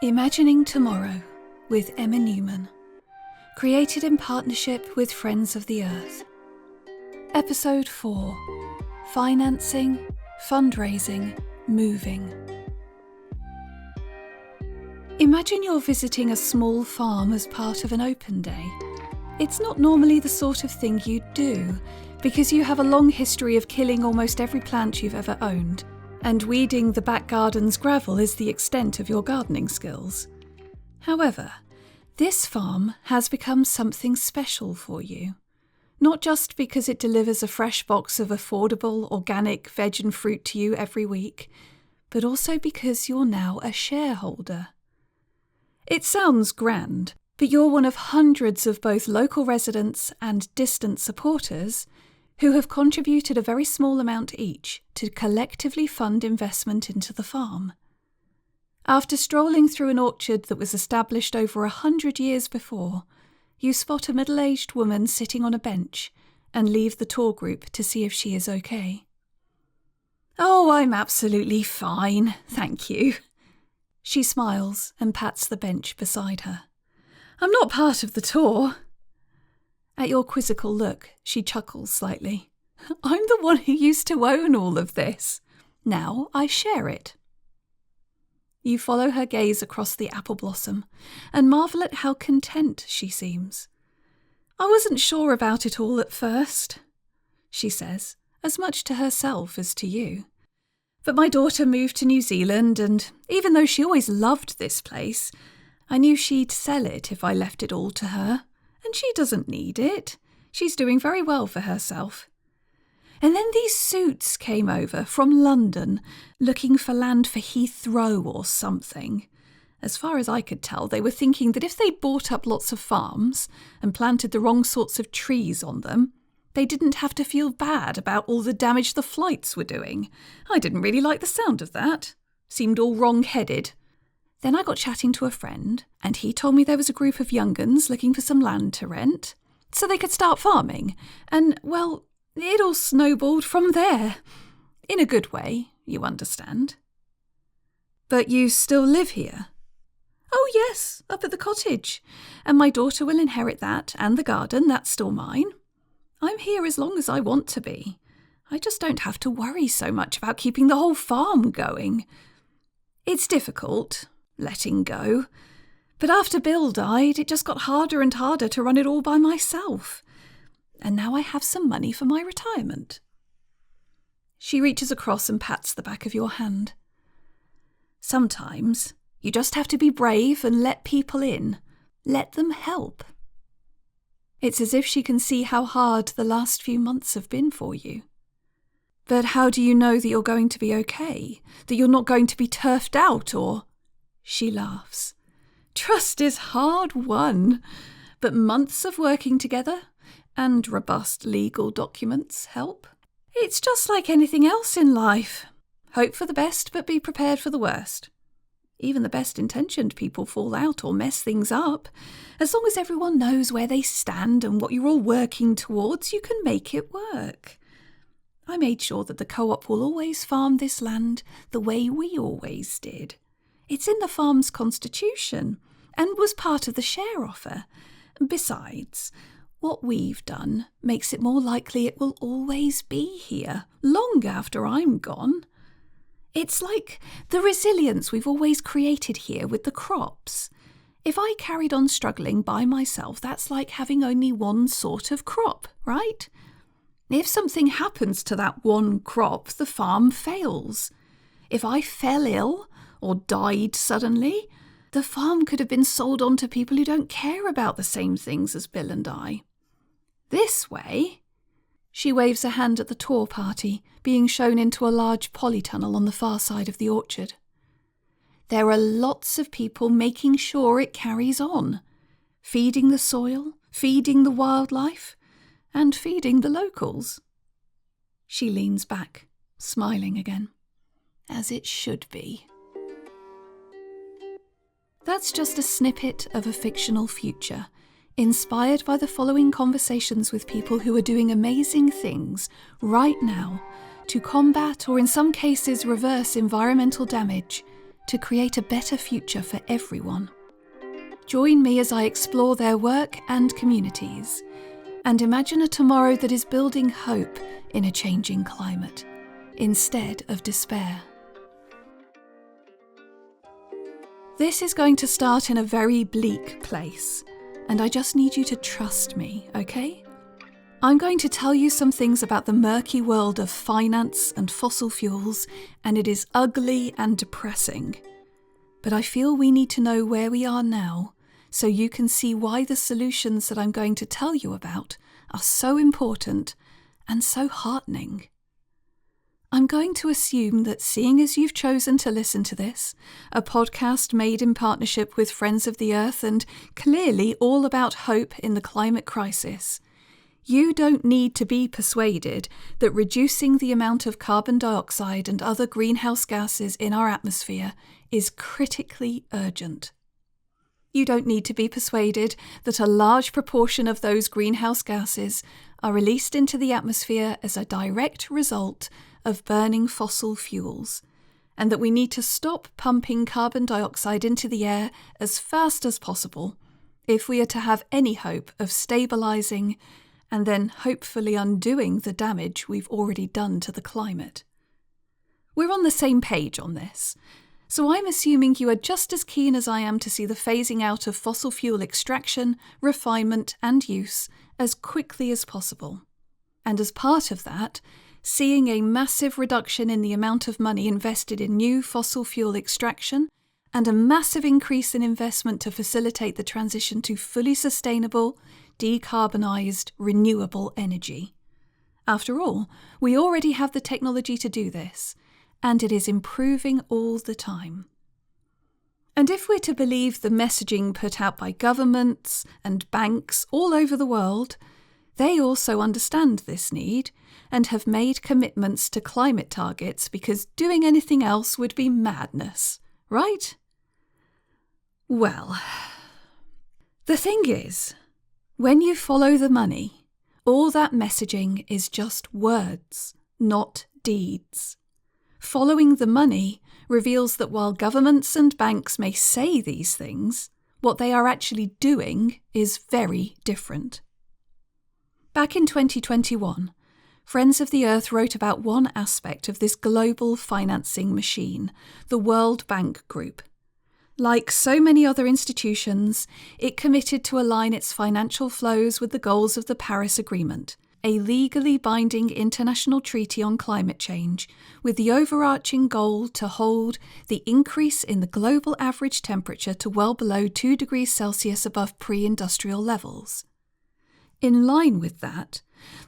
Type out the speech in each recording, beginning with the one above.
Imagining Tomorrow with Emma Newman. Created in partnership with Friends of the Earth. Episode 4. Financing, Fundraising, Moving. Imagine you're visiting a small farm as part of an open day. It's not normally the sort of thing you'd do, because you have a long history of killing almost every plant you've ever owned, and weeding the back garden's gravel is the extent of your gardening skills. However, this farm has become something special for you. Not just because it delivers a fresh box of affordable, organic veg and fruit to you every week, but also because you're now a shareholder. It sounds grand, but you're one of hundreds of both local residents and distant supporters who have contributed a very small amount each to collectively fund investment into the farm. After strolling through an orchard that was established over 100 years before, you spot a middle-aged woman sitting on a bench and leave the tour group to see if she is okay. "Oh, I'm absolutely fine, thank you." She smiles and pats the bench beside her. "I'm not part of the tour." At your quizzical look, she chuckles slightly. "I'm the one who used to own all of this. Now I share it." You follow her gaze across the apple blossom and marvel at how content she seems. "I wasn't sure about it all at first," she says, as much to herself as to you. "But my daughter moved to New Zealand, and even though she always loved this place, I knew she'd sell it if I left it all to her. And she doesn't need it. She's doing very well for herself. And then these suits came over from London, looking for land for Heathrow or something. As far as I could tell, they were thinking that if they bought up lots of farms and planted the wrong sorts of trees on them, they didn't have to feel bad about all the damage the flights were doing. I didn't really like the sound of that. Seemed all wrong-headed. Then I got chatting to a friend, and he told me there was a group of young uns looking for some land to rent, so they could start farming, and, well, it all snowballed from there. In a good way, you understand. But you still live here? Oh yes, up at the cottage, and my daughter will inherit that, and the garden, that's still mine. I'm here as long as I want to be. I just don't have to worry so much about keeping the whole farm going. It's difficult, letting go. But after Bill died, it just got harder and harder to run it all by myself. And now I have some money for my retirement." She reaches across and pats the back of your hand. "Sometimes you just have to be brave and let people in. Let them help." It's as if she can see how hard the last few months have been for you. "But how do you know that you're going to be okay? That you're not going to be turfed out or—" She laughs. "Trust is hard won, but months of working together and robust legal documents help. It's just like anything else in life. Hope for the best, but be prepared for the worst. Even the best-intentioned people fall out or mess things up. As long as everyone knows where they stand and what you're all working towards, you can make it work. I made sure that the co-op will always farm this land the way we always did. It's in the farm's constitution and was part of the share offer. Besides, what we've done makes it more likely it will always be here, long after I'm gone. It's like the resilience we've always created here with the crops. If I carried on struggling by myself, that's like having only one sort of crop, right? If something happens to that one crop, the farm fails. If I fell ill or died suddenly, the farm could have been sold on to people who don't care about the same things as Bill and I. This way..." She waves a hand at the tour party, being shown into a large polytunnel on the far side of the orchard. "There are lots of people making sure it carries on, feeding the soil, feeding the wildlife, and feeding the locals." She leans back, smiling again. "As it should be." That's just a snippet of a fictional future, inspired by the following conversations with people who are doing amazing things right now to combat or in some cases reverse environmental damage to create a better future for everyone. Join me as I explore their work and communities, and imagine a tomorrow that is building hope in a changing climate, instead of despair. This is going to start in a very bleak place, and I just need you to trust me, okay? I'm going to tell you some things about the murky world of finance and fossil fuels, and it is ugly and depressing. But I feel we need to know where we are now, so you can see why the solutions that I'm going to tell you about are so important and so heartening. I'm going to assume that seeing as you've chosen to listen to this, a podcast made in partnership with Friends of the Earth and clearly all about hope in the climate crisis, you don't need to be persuaded that reducing the amount of carbon dioxide and other greenhouse gases in our atmosphere is critically urgent. You don't need to be persuaded that a large proportion of those greenhouse gases are released into the atmosphere as a direct result of burning fossil fuels, and that we need to stop pumping carbon dioxide into the air as fast as possible if we are to have any hope of stabilising and then hopefully undoing the damage we've already done to the climate. We're on the same page on this, so I'm assuming you are just as keen as I am to see the phasing out of fossil fuel extraction, refinement and use as quickly as possible. And as part of that, seeing a massive reduction in the amount of money invested in new fossil fuel extraction and a massive increase in investment to facilitate the transition to fully sustainable, decarbonised, renewable energy. After all, we already have the technology to do this, and it is improving all the time. And if we're to believe the messaging put out by governments and banks all over the world, they also understand this need and have made commitments to climate targets because doing anything else would be madness, right? Well, the thing is, when you follow the money, all that messaging is just words, not deeds. Following the money reveals that while governments and banks may say these things, what they are actually doing is very different. Back in 2021, Friends of the Earth wrote about one aspect of this global financing machine, the World Bank Group. Like so many other institutions, it committed to align its financial flows with the goals of the Paris Agreement, a legally binding international treaty on climate change, with the overarching goal to hold the increase in the global average temperature to well below 2 degrees Celsius above pre-industrial levels. In line with that,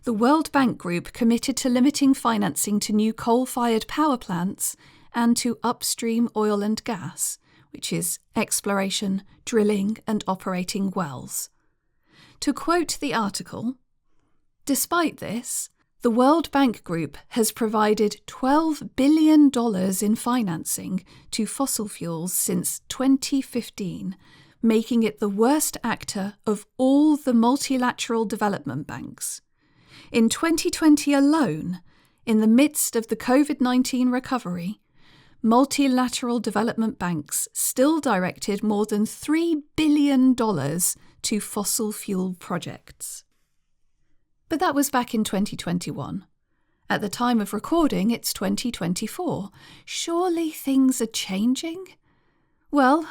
the World Bank Group committed to limiting financing to new coal-fired power plants and to upstream oil and gas, which is exploration, drilling and operating wells. To quote the article, despite this, the World Bank Group has provided $12 billion in financing to fossil fuels since 2015, making it the worst actor of all the multilateral development banks. In 2020 alone, in the midst of the COVID-19 recovery, multilateral development banks still directed more than $3 billion to fossil fuel projects. But that was back in 2021. At the time of recording, it's 2024. Surely things are changing? Well,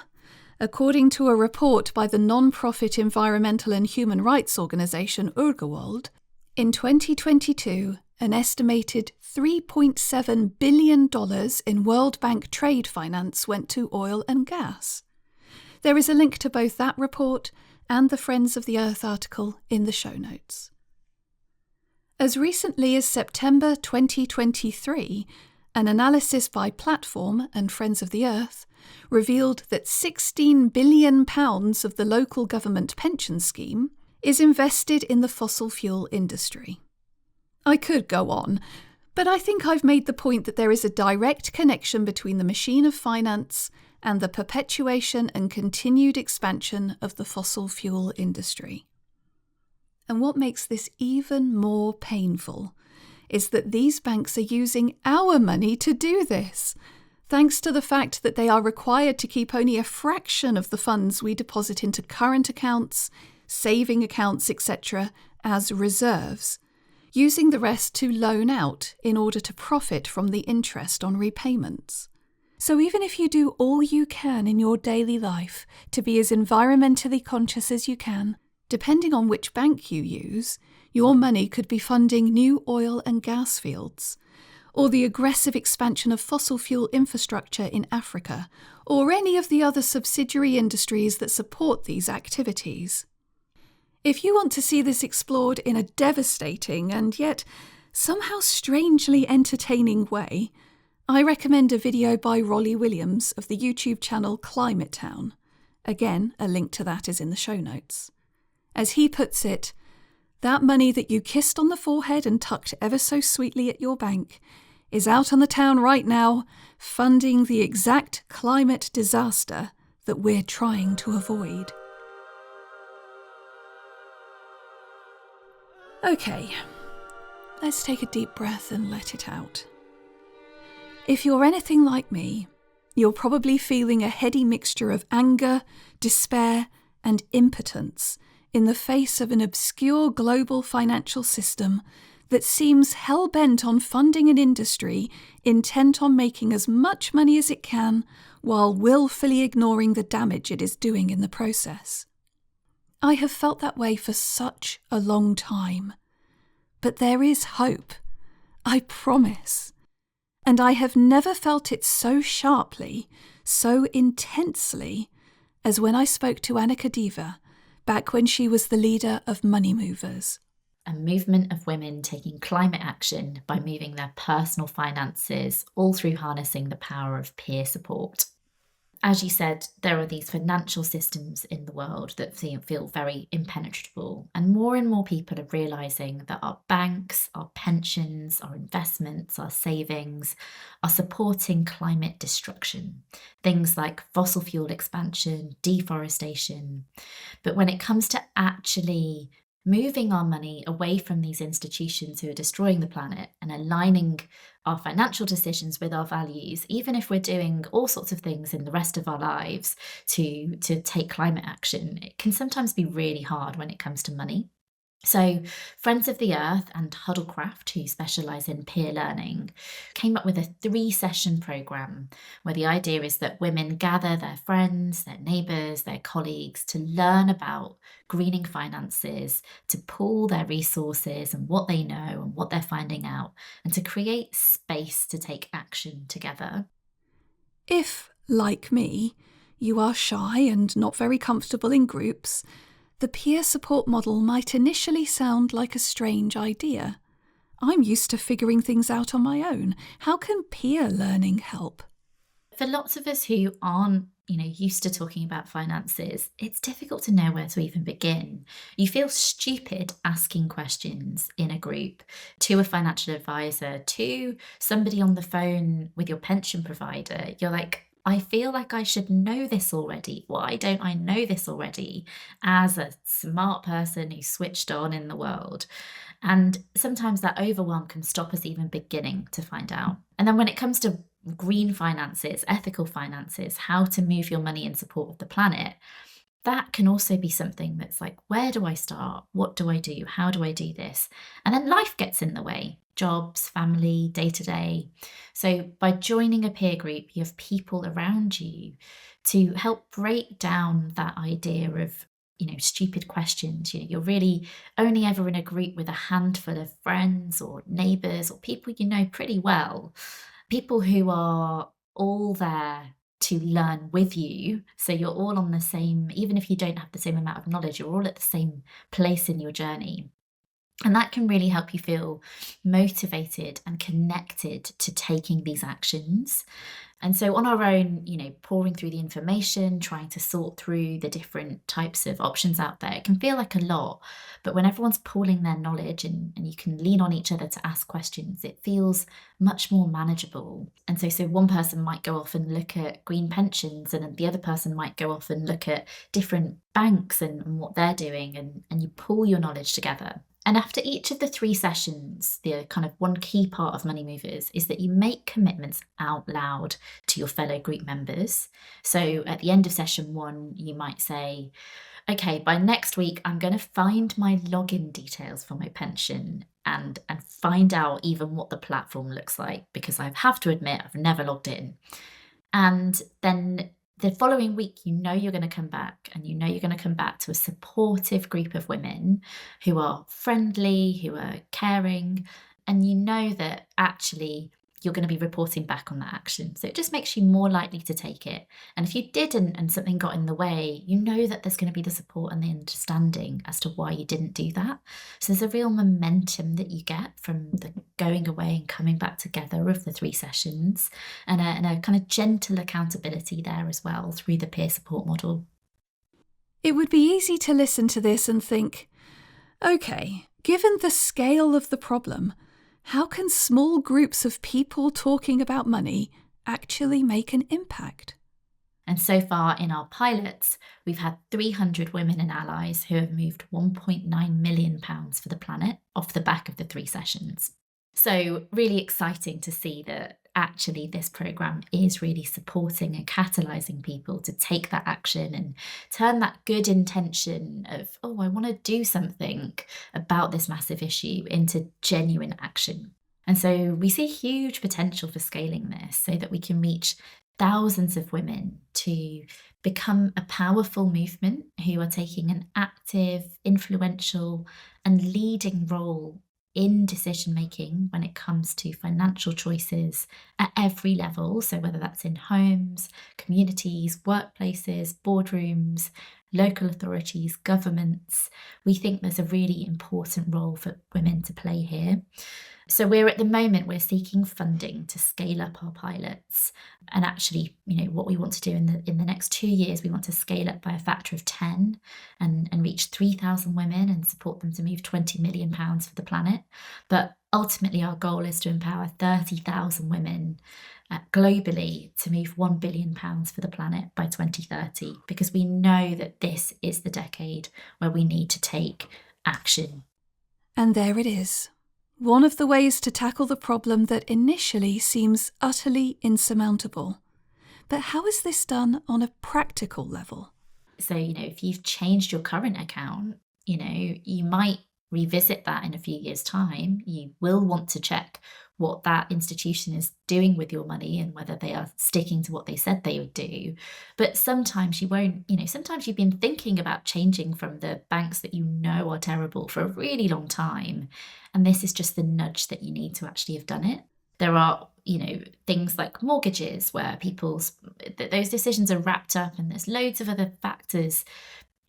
according to a report by the non-profit environmental and human rights organisation Urgewald, in 2022, an estimated $3.7 billion in World Bank trade finance went to oil and gas. There is a link to both that report and the Friends of the Earth article in the show notes. As recently as September 2023, an analysis by Platform and Friends of the Earth revealed that £16 billion of the local government pension scheme is invested in the fossil fuel industry. I could go on, but I think I've made the point that there is a direct connection between the machine of finance and the perpetuation and continued expansion of the fossil fuel industry. And what makes this even more painful is that these banks are using our money to do this. thanks to the fact that they are required to keep only a fraction of the funds we deposit into current accounts, saving accounts, etc., as reserves, using the rest to loan out in order to profit from the interest on repayments. So even if you do all you can in your daily life to be as environmentally conscious as you can, depending on which bank you use, your money could be funding new oil and gas fields, or the aggressive expansion of fossil fuel infrastructure in Africa, or any of the other subsidiary industries that support these activities. If you want to see this explored in a devastating and yet somehow strangely entertaining way, I recommend a video by Rolly Williams of the YouTube channel Climate Town. Again, a link to that is in the show notes. As he puts it, that money that you kissed on the forehead and tucked ever so sweetly at your bank is out on the town right now, funding the exact climate disaster that we're trying to avoid. Okay, let's take a deep breath and let it out. If you're anything like me, you're probably feeling a heady mixture of anger, despair, and impotence in the face of an obscure global financial system that seems hell-bent on funding an industry intent on making as much money as it can while willfully ignoring the damage it is doing in the process. I have felt that way for such a long time. But there is hope, I promise. And I have never felt it so sharply, so intensely, as when I spoke to Annika Diva back when she was the leader of Money Movers. A movement of women taking climate action by moving their personal finances, all through harnessing the power of peer support. As you said, there are these financial systems in the world that feel very impenetrable, and more people are realising that our banks, our pensions, our investments, our savings are supporting climate destruction. Things like fossil fuel expansion, deforestation. But when it comes to actually moving our money away from these institutions who are destroying the planet and aligning our financial decisions with our values, even if we're doing all sorts of things in the rest of our lives to take climate action, it can sometimes be really hard when it comes to money. So Friends of the Earth and Huddlecraft, who specialise in peer learning, came up with a 3-session programme where the idea is that women gather their friends, their neighbours, their colleagues to learn about greening finances, to pool their resources and what they know and what they're finding out, and to create space to take action together. If, like me, you are shy and not very comfortable in groups, the peer support model might initially sound like a strange idea. I'm used to figuring things out on my own. How can peer learning help? For lots of us who aren't, used to talking about finances, it's difficult to know where to even begin. You feel stupid asking questions in a group to a financial advisor, to somebody on the phone with your pension provider. You're like, I feel like I should know this already. Why don't I know this already as a smart person who's switched on in the world? And sometimes that overwhelm can stop us even beginning to find out. And then when it comes to green finances, ethical finances, how to move your money in support of the planet, that can also be something that's like, where do I start? What do I do? How do I do this? And then life gets in the way. Jobs, family, day-to-day. So by joining a peer group, you have people around you to help break down that idea of, stupid questions. You're really only ever in a group with a handful of friends or neighbours or people you know pretty well. People who are all there to learn with you. So you're all on the same, even if you don't have the same amount of knowledge, you're all at the same place in your journey. And that can really help you feel motivated and connected to taking these actions. And so on our own, pouring through the information, trying to sort through the different types of options out there, it can feel like a lot. But when everyone's pooling their knowledge and you can lean on each other to ask questions, it feels much more manageable. And so one person might go off and look at green pensions, and then the other person might go off and look at different banks and what they're doing, and you pool your knowledge together. And after each of the 3 sessions, the kind of one key part of Money Movers is that you make commitments out loud to your fellow group members. So at the end of session 1, you might say, okay, by next week, I'm going to find my login details for my pension and find out even what the platform looks like, because I have to admit I've never logged in. And then the following week, you're going to come back, and you're going to come back to a supportive group of women who are friendly, who are caring, and you know that actually you're going to be reporting back on that action. So it just makes you more likely to take it. And if you didn't and something got in the way, you know that there's going to be the support and the understanding as to why you didn't do that. So there's a real momentum that you get from the going away and coming back together of the 3 sessions, and a kind of gentle accountability there as well through the peer support model. It would be easy to listen to this and think, okay, given the scale of the problem, how can small groups of people talking about money actually make an impact? And so far in our pilots, we've had 300 women and allies who have moved £1.9 million for the planet off the back of the 3 sessions. So really exciting to see that actually this programme is really supporting and catalysing people to take that action and turn that good intention of, oh, I want to do something about this massive issue into genuine action. And so we see huge potential for scaling this so that we can reach thousands of women to become a powerful movement who are taking an active, influential and leading role in decision making when it comes to financial choices at every level. So whether that's in homes, communities, workplaces, boardrooms, local authorities, governments, we think there's a really important role for women to play here. So we're seeking funding to scale up our pilots. And actually, what we want to do in the next 2 years, we want to scale up by a factor of 10 and reach 3,000 women and support them to move £20 million for the planet. But ultimately, our goal is to empower 30,000 women globally to move £1 billion for the planet by 2030, because we know that this is the decade where we need to take action. And there it is. One of the ways to tackle the problem that initially seems utterly insurmountable. But how is this done on a practical level? So, if you've changed your current account, you might revisit that in a few years' time. You will want to check what that institution is doing with your money and whether they are sticking to what they said they would do. But sometimes you won't, sometimes you've been thinking about changing from the banks that are terrible for a really long time. And this is just the nudge that you need to actually have done it. There are, things like mortgages where those decisions are wrapped up, and there's loads of other factors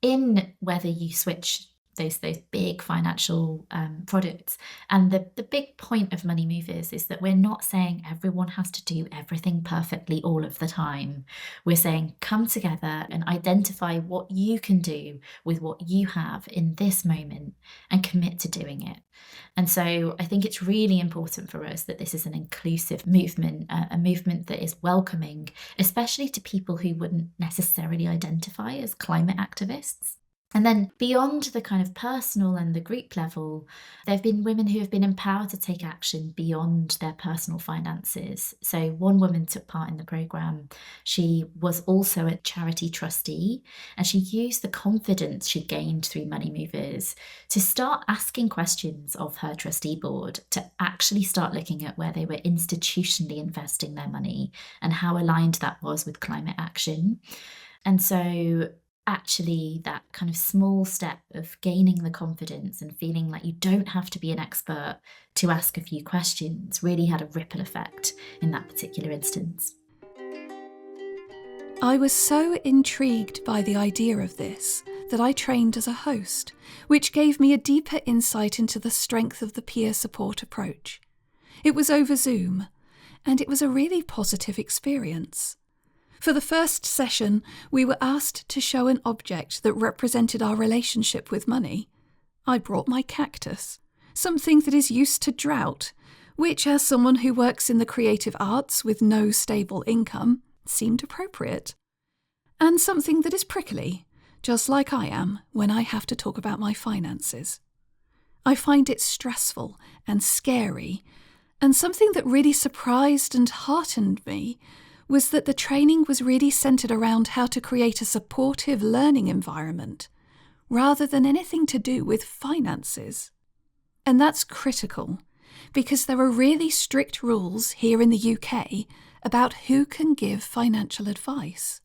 in whether you switch those big financial products. And the big point of Money Movers is that we're not saying everyone has to do everything perfectly all of the time. We're saying come together and identify what you can do with what you have in this moment and commit to doing it. And so I think it's really important for us that this is an inclusive movement, a movement that is welcoming, especially to people who wouldn't necessarily identify as climate activists. And then beyond the kind of personal and the group level, there have been women who have been empowered to take action beyond their personal finances. So one woman took part in the programme. She was also a charity trustee, and she used the confidence she gained through Money Movers to start asking questions of her trustee board, to actually start looking at where they were institutionally investing their money and how aligned that was with climate action. And so actually that kind of small step of gaining the confidence and feeling like you don't have to be an expert to ask a few questions really had a ripple effect in that particular instance. I was so intrigued by the idea of this that I trained as a host, which gave me a deeper insight into the strength of the peer support approach. It was over Zoom, and it was a really positive experience. For the first session, we were asked to show an object that represented our relationship with money. I brought my cactus, something that is used to drought, which, as someone who works in the creative arts with no stable income, seemed appropriate. And something that is prickly, just like I am when I have to talk about my finances. I find it stressful and scary, and something that really surprised and heartened me was that the training was really centred around how to create a supportive learning environment, rather than anything to do with finances. And that's critical, because there are really strict rules here in the UK about who can give financial advice.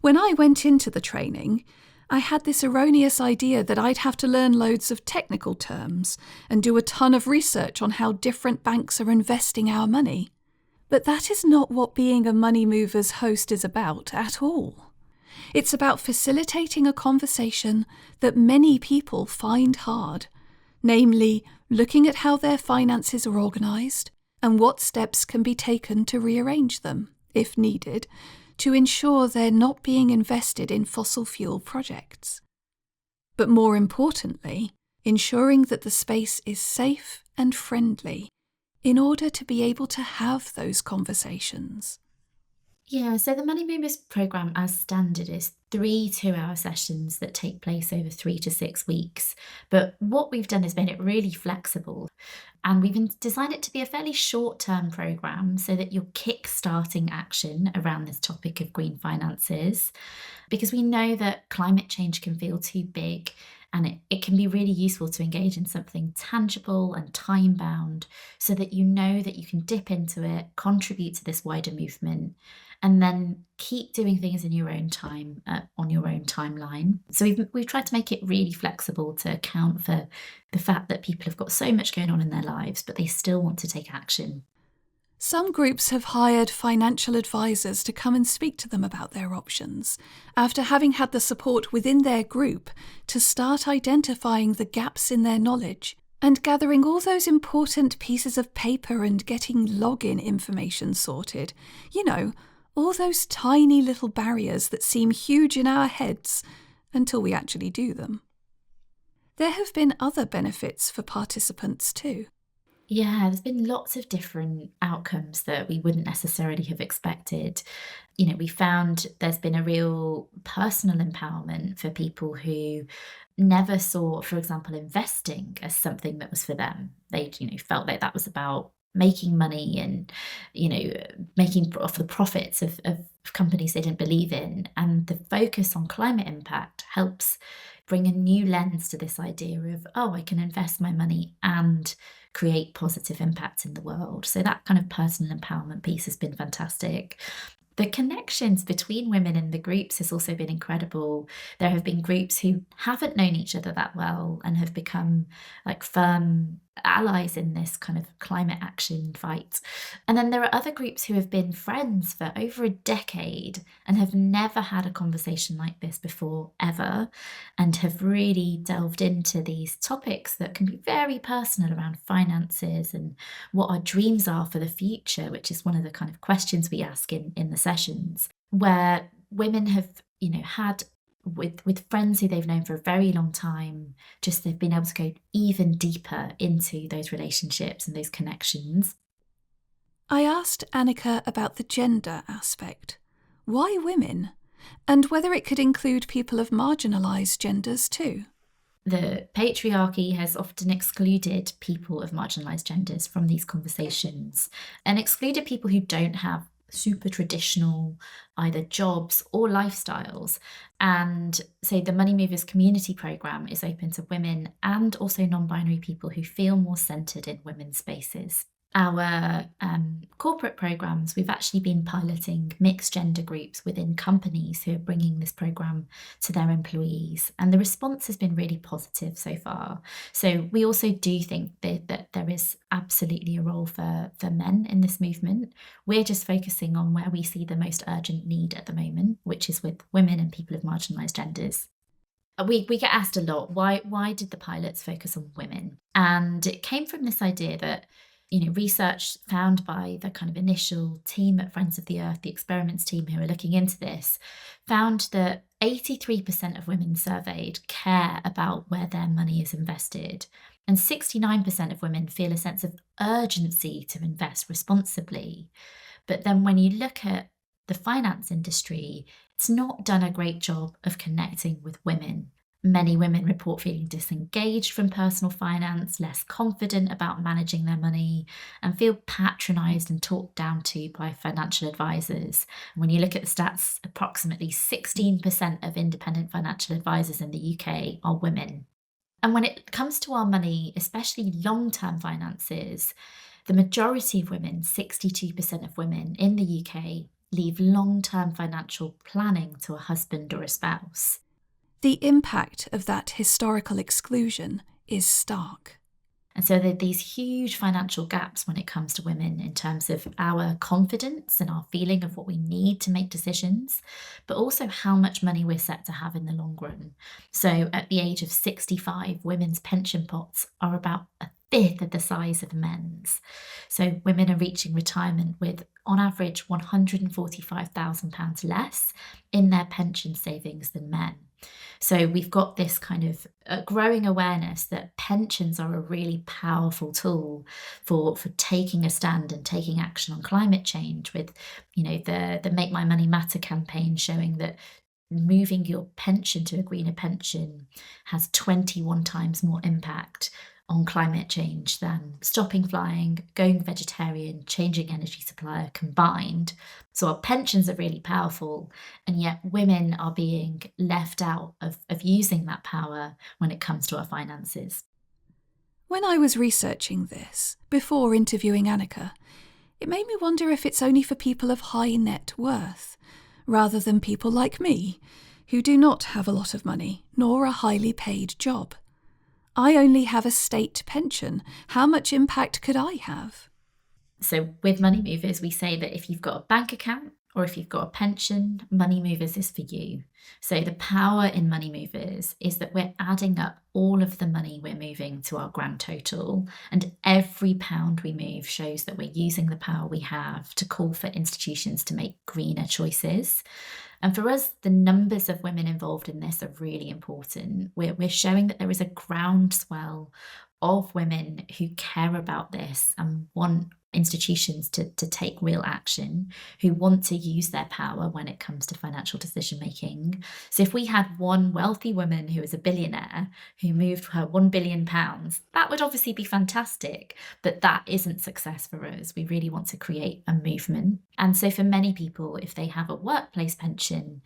When I went into the training, I had this erroneous idea that I'd have to learn loads of technical terms and do a ton of research on how different banks are investing our money. But that is not what being a Money Movers host is about at all. It's about facilitating a conversation that many people find hard, namely looking at how their finances are organised and what steps can be taken to rearrange them, if needed, to ensure they're not being invested in fossil fuel projects. But more importantly, ensuring that the space is safe and friendly in order to be able to have those conversations. Yeah, so the Money Movers programme as standard is 3 2-hour sessions that take place over 3 to 6 weeks. But what we've done is made it really flexible, and we've designed it to be a fairly short-term programme so that you're kick-starting action around this topic of green finances, because we know that climate change can feel too big, and it can be really useful to engage in something tangible and time-bound so that you know that you can dip into it, contribute to this wider movement, and then keep doing things in your own time, on your own timeline. So we've tried to make it really flexible to account for the fact that people have got so much going on in their lives, but they still want to take action. Some groups have hired financial advisors to come and speak to them about their options, after having had the support within their group to start identifying the gaps in their knowledge and gathering all those important pieces of paper and getting login information sorted. You know, all those tiny little barriers that seem huge in our heads until we actually do them. There have been other benefits for participants too. Yeah, there's been lots of different outcomes that we wouldn't necessarily have expected. You know, we found there's been a real personal empowerment for people who never saw, for example, investing as something that was for them. They, felt like that was about making money and, making off the profits of companies they didn't believe in. And the focus on climate impact helps bring a new lens to this idea of, oh, I can invest my money and create positive impact in the world. So that kind of personal empowerment piece has been fantastic. The connections between women in the groups has also been incredible. There have been groups who haven't known each other that well and have become like firm allies in this kind of climate action fight. And then there are other groups who have been friends for over a decade and have never had a conversation like this before, ever, and have really delved into these topics that can be very personal around finances and what our dreams are for the future, which is one of the kind of questions we ask in the sessions, where women have, had with friends who they've known for a very long time, just they've been able to go even deeper into those relationships and those connections. I asked Annika about the gender aspect. Why women? And whether it could include people of marginalised genders too. The patriarchy has often excluded people of marginalised genders from these conversations and excluded people who don't have super traditional either jobs or lifestyles. And so the Money Movers community programme is open to women and also non-binary people who feel more centred in women's spaces. Our corporate programmes, we've actually been piloting mixed gender groups within companies who are bringing this programme to their employees, and the response has been really positive so far. So we also do think that there is absolutely a role for men in this movement. We're just focusing on where we see the most urgent need at the moment, which is with women and people of marginalised genders. We get asked a lot, why did the pilots focus on women? And it came from this idea that research found by the kind of initial team at Friends of the Earth, the experiments team who are looking into this, found that 83% of women surveyed care about where their money is invested, and 69% of women feel a sense of urgency to invest responsibly. But then when you look at the finance industry, it's not done a great job of connecting with women. Many women report feeling disengaged from personal finance, less confident about managing their money, and feel patronised and talked down to by financial advisors. And when you look at the stats, approximately 16% of independent financial advisors in the UK are women. And when it comes to our money, especially long-term finances, the majority of women, 62% of women in the UK, leave long-term financial planning to a husband or a spouse. The impact of that historical exclusion is stark. And so there are these huge financial gaps when it comes to women in terms of our confidence and our feeling of what we need to make decisions, but also how much money we're set to have in the long run. So at the age of 65, women's pension pots are about a fifth of the size of men's. So women are reaching retirement with, on average, £145,000 less in their pension savings than men. So we've got this kind of growing awareness that pensions are a really powerful tool for taking a stand and taking action on climate change, with, the Make My Money Matter campaign showing that moving your pension to a greener pension has 21 times more impact on climate change than stopping flying, going vegetarian, changing energy supplier combined. So our pensions are really powerful, and yet women are being left out of using that power when it comes to our finances. When I was researching this, before interviewing Annika, it made me wonder if it's only for people of high net worth, rather than people like me, who do not have a lot of money, nor a highly paid job. I only have a state pension. How much impact could I have? So with Money Movers, we say that if you've got a bank account or if you've got a pension, Money Movers is for you. So the power in Money Movers is that we're adding up all of the money we're moving to our grand total, and every pound we move shows that we're using the power we have to call for institutions to make greener choices. And for us, the numbers of women involved in this are really important. We're showing that there is a groundswell of women who care about this and want institutions to take real action, who want to use their power when it comes to financial decision making. So if we had one wealthy woman who is a billionaire who moved her £1 billion, that would obviously be fantastic, but that isn't success for us. We really want to create a movement. And so for many people, if they have a workplace pension,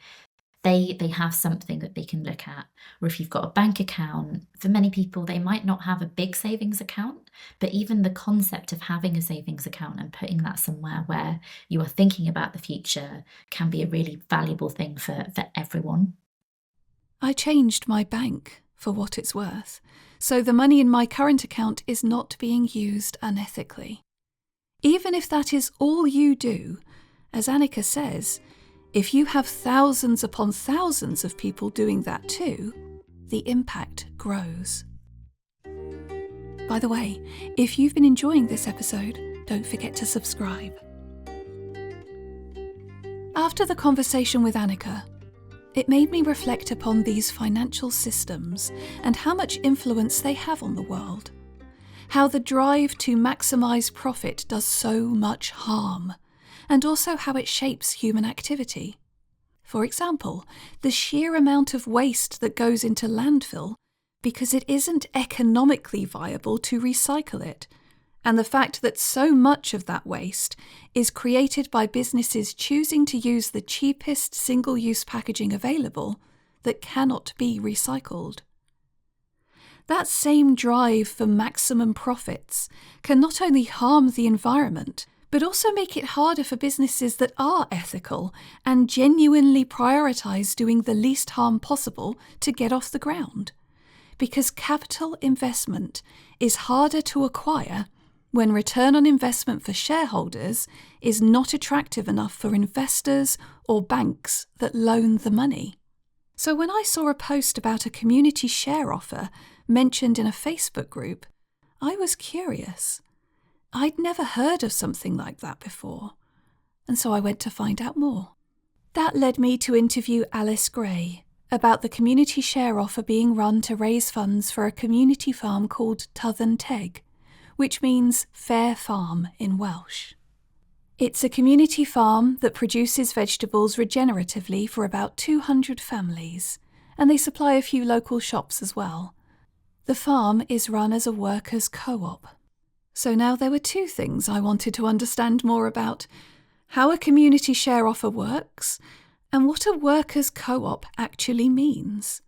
they have something that they can look at. Or if you've got a bank account, for many people, they might not have a big savings account, but even the concept of having a savings account and putting that somewhere where you are thinking about the future can be a really valuable thing for everyone. I changed my bank, for what it's worth, so the money in my current account is not being used unethically. Even if that is all you do, as Annika says, if you have thousands upon thousands of people doing that too, the impact grows. By the way, if you've been enjoying this episode, don't forget to subscribe. After the conversation with Annika, it made me reflect upon these financial systems and how much influence they have on the world. How the drive to maximise profit does so much harm, and also how it shapes human activity. For example, the sheer amount of waste that goes into landfill because it isn't economically viable to recycle it, and the fact that so much of that waste is created by businesses choosing to use the cheapest single-use packaging available that cannot be recycled. That same drive for maximum profits can not only harm the environment, but also make it harder for businesses that are ethical and genuinely prioritise doing the least harm possible to get off the ground. Because capital investment is harder to acquire when return on investment for shareholders is not attractive enough for investors or banks that loan the money. So when I saw a post about a community share offer mentioned in a Facebook group, I was curious. I'd never heard of something like that before, and so I went to find out more. That led me to interview Alice Gray about the community share offer being run to raise funds for a community farm called Tydden Teg, which means fair farm in Welsh. It's a community farm that produces vegetables regeneratively for about 200 families, and they supply a few local shops as well. The farm is run as a workers' co-op. So now there were two things I wanted to understand more about: how a community share offer works, and what a workers' co-op actually means.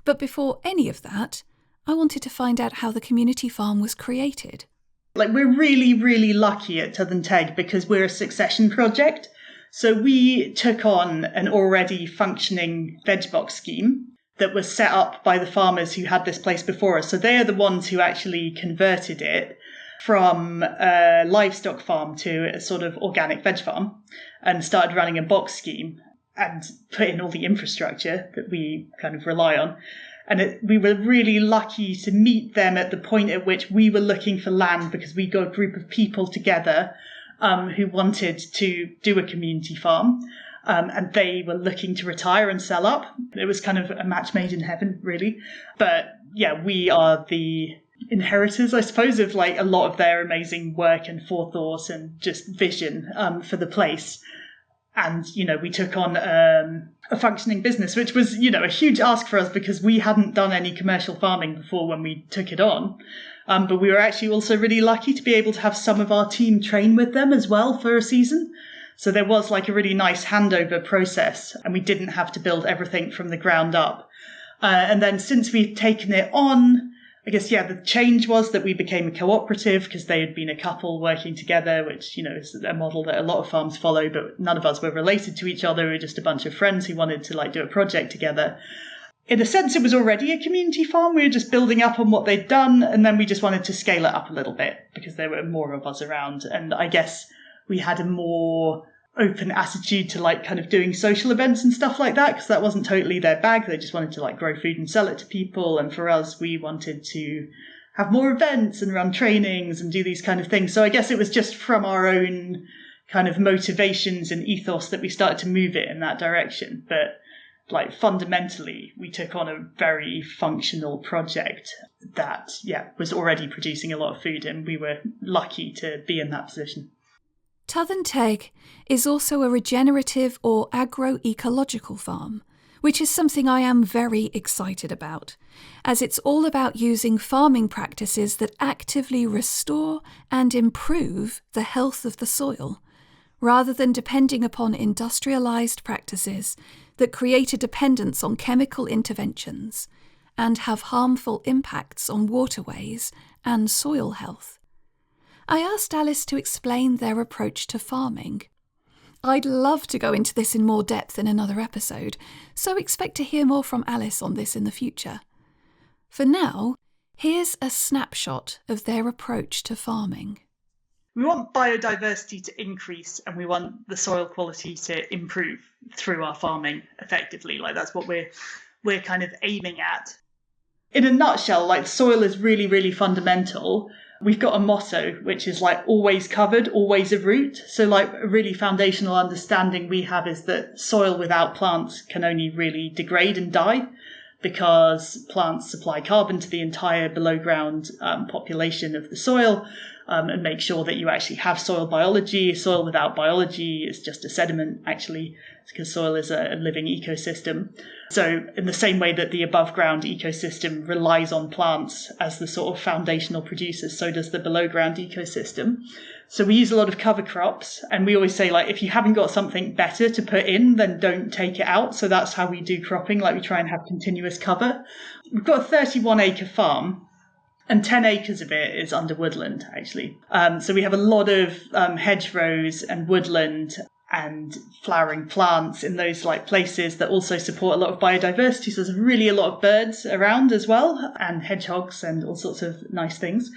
But before any of that, I wanted to find out how the community farm was created. We're really, really lucky at Tydden Teg because we're a succession project. So we took on an already functioning veg box scheme that was set up by the farmers who had this place before us. So they are the ones who actually converted it from a livestock farm to a sort of organic veg farm and started running a box scheme and put in all the infrastructure that we kind of rely on. And we were really lucky to meet them at the point at which we were looking for land, because we got a group of people together who wanted to do a community farm. And they were looking to retire and sell up. It was kind of a match made in heaven, really. But yeah, we are the inheritors, I suppose, of a lot of their amazing work and forethought and just vision for the place. And, we took on a functioning business, which was, a huge ask for us because we hadn't done any commercial farming before when we took it on. But we were actually also really lucky to be able to have some of our team train with them as well for a season. So there was a really nice handover process, and we didn't have to build everything from the ground up. And then since we've taken it on, I guess, the change was that we became a cooperative because they had been a couple working together, which, is a model that a lot of farms follow, but none of us were related to each other. We were just a bunch of friends who wanted to do a project together. In a sense, it was already a community farm. We were just building up on what they'd done, and then we just wanted to scale it up a little bit because there were more of us around. And I guess we had a more open attitude to kind of doing social events and stuff like that, because that wasn't totally their bag. They just wanted to grow food and sell it to people. And for us, we wanted to have more events and run trainings and do these kind of things. So I guess it was just from our own kind of motivations and ethos that we started to move it in that direction. But fundamentally, we took on a very functional project that, was already producing a lot of food, and we were lucky to be in that position. Tydden Teg is also a regenerative or agroecological farm, which is something I am very excited about, as it's all about using farming practices that actively restore and improve the health of the soil, rather than depending upon industrialised practices that create a dependence on chemical interventions and have harmful impacts on waterways and soil health. I asked Alice to explain their approach to farming. I'd love to go into this in more depth in another episode, so expect to hear more from Alice on this in the future. For now, here's a snapshot of their approach to farming. We want biodiversity to increase, and we want the soil quality to improve through our farming effectively. That's what we're kind of aiming at. In a nutshell, the soil is really, really fundamental. We've got a motto, which is always covered, always a root. So a really foundational understanding we have is that soil without plants can only really degrade and die, because plants supply carbon to the entire below ground population of the soil, and make sure that you actually have soil biology. Soil without biology is just a sediment, actually, because soil is a living ecosystem. So in the same way that the above ground ecosystem relies on plants as the sort of foundational producers, so does the below ground ecosystem. So we use a lot of cover crops, and we always say, if you haven't got something better to put in, then don't take it out. So that's how we do cropping. We try and have continuous cover. We've got a 31-acre farm, and 10 acres of it is under woodland, actually. So we have a lot of hedgerows and woodland and flowering plants in those places that also support a lot of biodiversity. So there's really a lot of birds around as well, and hedgehogs and all sorts of nice things.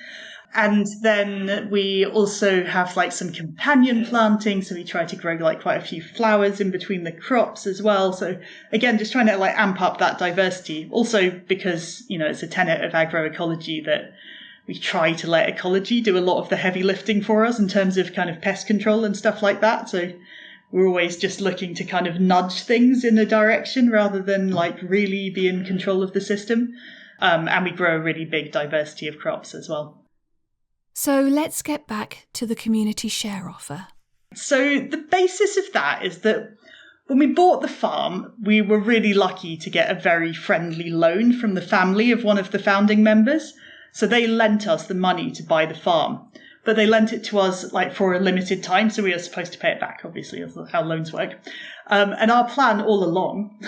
And then we also have some companion planting. So we try to grow quite a few flowers in between the crops as well. So again, just trying to amp up that diversity. Also because, it's a tenet of agroecology that we try to let ecology do a lot of the heavy lifting for us in terms of kind of pest control and stuff like that. So we're always just looking to kind of nudge things in a direction rather than really be in control of the system. And we grow a really big diversity of crops as well. So let's get back to the community share offer. So the basis of that is that When we bought the farm, we were really lucky to get a very friendly loan from the family of one of the founding members. So they lent us the money to buy the farm, but they lent it to us like for a limited time. So we were supposed to pay it back, obviously, that's how loans work. And our plan all along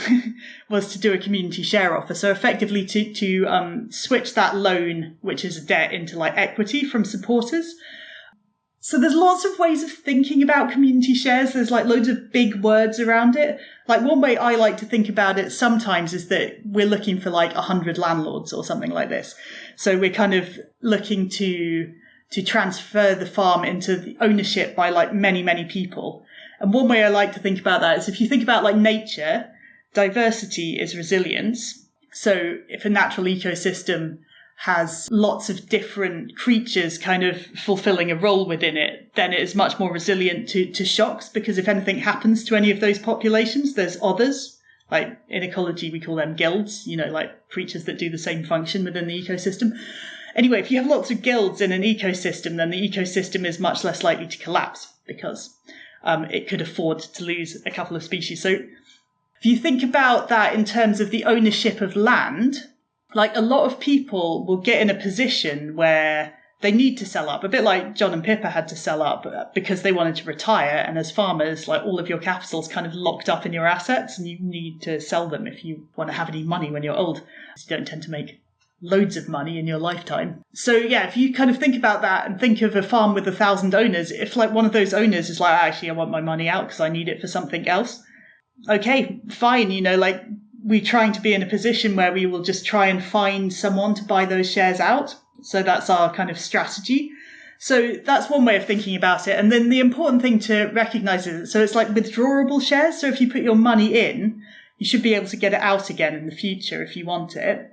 was to do a community share offer. So effectively to switch that loan, which is a debt, into like equity from supporters. So there's lots of ways of thinking about community shares. There's like loads of big words around it. Like one way I like to think about it sometimes is that we're looking for like 100 landlords or something like this. So we're kind of looking to transfer the farm into the ownership by like many, many people. And one way I like to think about that is if you think about like nature, diversity is resilience. So if a natural ecosystem has lots of different creatures kind of fulfilling a role within it, then it is much more resilient to shocks, because if anything happens to any of those populations, there's others. Like in ecology, we call them guilds, like creatures that do the same function within the ecosystem. Anyway, if you have lots of guilds in an ecosystem, then the ecosystem is much less likely to collapse because it could afford to lose a couple of species. So if you think about that in terms of the ownership of land, like a lot of people will get in a position where they need to sell up, a bit like John and Pippa had to sell up because they wanted to retire. And as farmers, like all of your capital's kind of locked up in your assets and you need to sell them if you want to have any money when you're old. You don't tend to make loads of money in your lifetime. So yeah, if you kind of think about that and think of a farm with 1,000 owners, if like one of those owners is like, actually, I want my money out because I need it for something else. Okay, fine. Like we're trying to be in a position where we will just try and find someone to buy those shares out. So that's our kind of strategy. So that's one way of thinking about it. And then the important thing to recognize is, so it's like withdrawable shares. So if you put your money in, you should be able to get it out again in the future if you want it.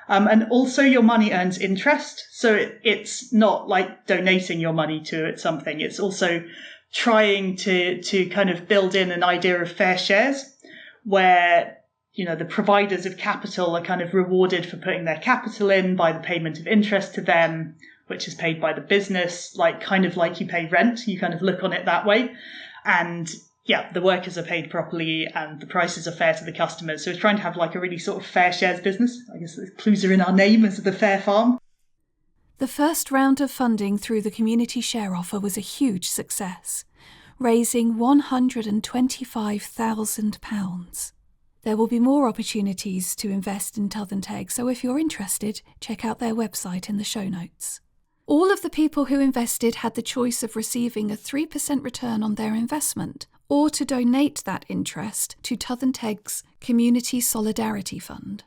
And also your money earns interest. So it's not like donating your money to something. It's also trying to kind of build in an idea of fair shares where, the providers of capital are kind of rewarded for putting their capital in by the payment of interest to them, which is paid by the business, kind of like you pay rent. You kind of look on it that way. And yeah, the workers are paid properly and the prices are fair to the customers. So it's trying to have like a really sort of fair shares business. I guess the clues are in our name as the Fair Farm. The first round of funding through the community share offer was a huge success, raising £125,000. There will be more opportunities to invest in Tydden Teg, so if you're interested, check out their website in the show notes. All of the people who invested had the choice of receiving a 3% return on their investment or to donate that interest to Tydden Teg's Community Solidarity Fund.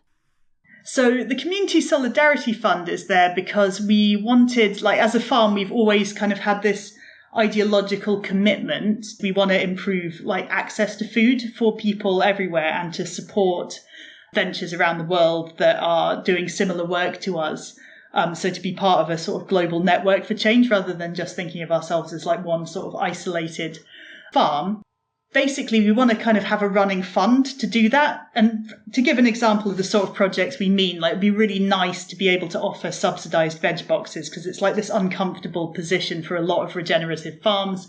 So the Community Solidarity Fund is there because we wanted, as a farm, we've always kind of had this ideological commitment. We want to improve access to food for people everywhere and to support ventures around the world that are doing similar work to us. So to be part of a sort of global network for change rather than just thinking of ourselves as one sort of isolated farm. Basically, we want to kind of have a running fund to do that. And to give an example of the sort of projects we mean, it'd be really nice to be able to offer subsidised veg boxes because it's this uncomfortable position for a lot of regenerative farms.